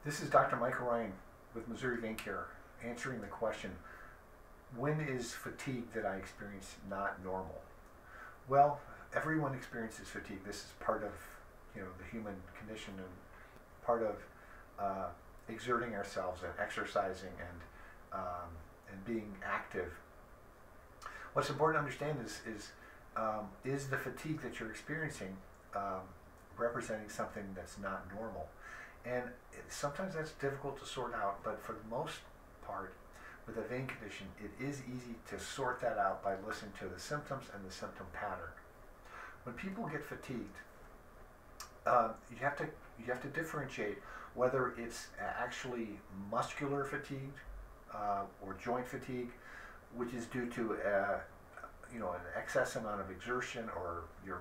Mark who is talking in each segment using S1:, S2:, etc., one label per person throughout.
S1: This is Dr. Michael Ryan with Missouri Vein Care answering the question, when is fatigue that I experience not normal? Well, everyone experiences fatigue. This is part of the human condition and part of exerting ourselves and exercising and being active. What's important to understand is the fatigue that you're experiencing representing something that's not normal. And sometimes that's difficult to sort out, but for the most part, with a vein condition, it is easy to sort that out by listening to the symptoms and the symptom pattern. When people get fatigued, you have to differentiate whether it's actually muscular fatigue or joint fatigue, which is due to an excess amount of exertion, or you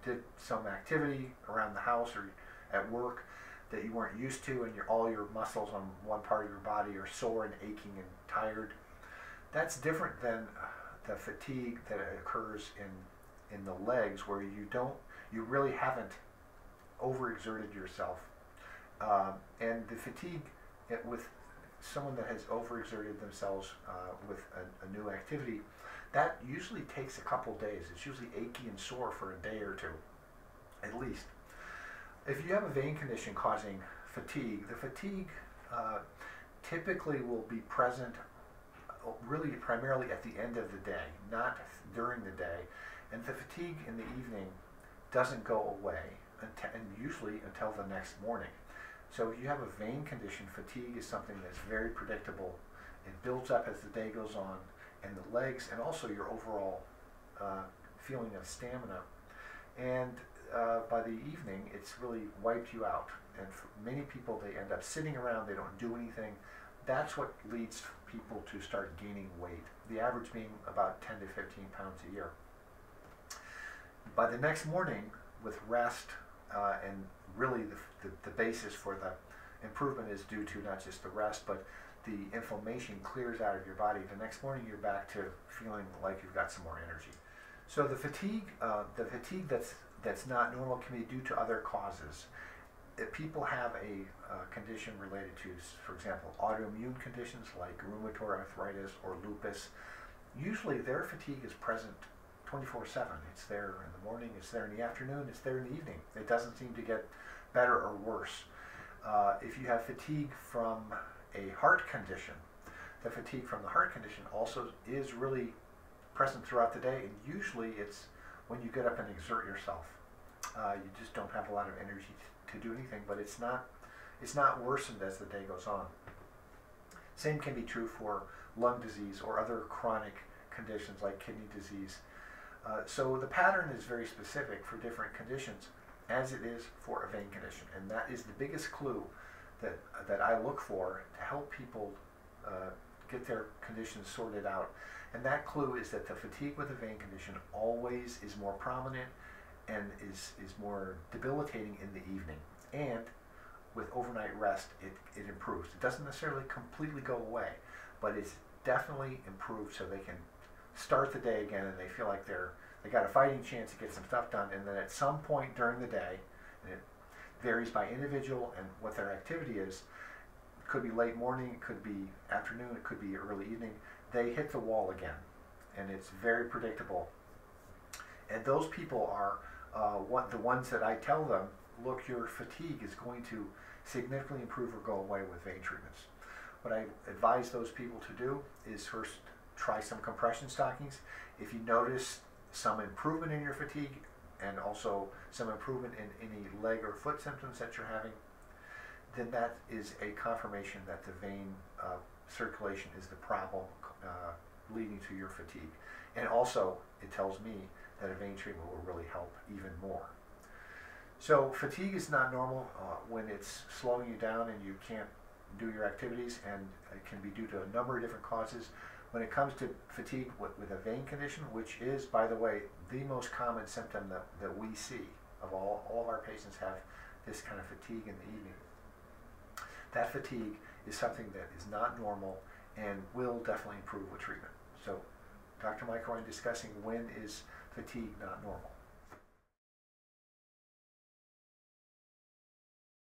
S1: did some activity around the house or at work that you weren't used to, and all your muscles on one part of your body are sore and aching and tired. That's different than the fatigue that occurs in the legs, where you really haven't overexerted yourself. And the fatigue with someone that has overexerted themselves with a new activity, that usually takes a couple days. It's usually achy and sore for a day or two, at least. If you have a vein condition causing fatigue, the fatigue typically will be present really primarily at the end of the day, not during the day. And the fatigue in the evening doesn't go away and usually until the next morning. So if you have a vein condition, fatigue is something that's very predictable. It builds up as the day goes on, and the legs, and also your overall feeling of stamina. And by the evening, it's really wiped you out. And for many people, they end up sitting around, they don't do anything. That's what leads people to start gaining weight, the average being about 10 to 15 pounds a year. By the next morning, with rest, and really the basis for the improvement is due to not just the rest, but the inflammation clears out of your body. The next morning, you're back to feeling like you've got some more energy. So the fatigue that's not normal can be due to other causes. If people have a condition related to, for example, autoimmune conditions like rheumatoid arthritis or lupus, usually their fatigue is present 24/7. It's there in the morning, it's there in the afternoon, it's there in the evening. It doesn't seem to get better or worse. If you have fatigue from a heart condition, the fatigue from the heart condition also is really present throughout the day, and usually it's when you get up and exert yourself. You just don't have a lot of energy to do anything, but it's not worsened as the day goes on. Same can be true for lung disease or other chronic conditions like kidney disease. So the pattern is very specific for different conditions, as it is for a vein condition, and that is the biggest clue that I look for to help people get their conditions sorted out. And that clue is that the fatigue with a vein condition always is more prominent and is more debilitating in the evening. And with overnight rest, it improves. It doesn't necessarily completely go away, but it's definitely improved, so they can start the day again and they feel like they got a fighting chance to get some stuff done. And then at some point during the day, and it varies by individual and what their activity is, it could be late morning, it could be afternoon, it could be early evening, they hit the wall again. And it's very predictable. And those people are the ones that I tell them, look, your fatigue is going to significantly improve or go away with vein treatments. What I advise those people to do is first try some compression stockings. If you notice some improvement in your fatigue and also some improvement in any leg or foot symptoms that you're having, then that is a confirmation that the vein circulation is the problem leading to your fatigue. And also, it tells me that a vein treatment will really help even more. So fatigue is not normal when it's slowing you down and you can't do your activities, and it can be due to a number of different causes. When it comes to fatigue with a vein condition, which is, by the way, the most common symptom that we see of all of our patients have this kind of fatigue in the evening. That fatigue is something that is not normal and will definitely improve with treatment. So Dr. Michael Ryan discussing when is fatigue not normal.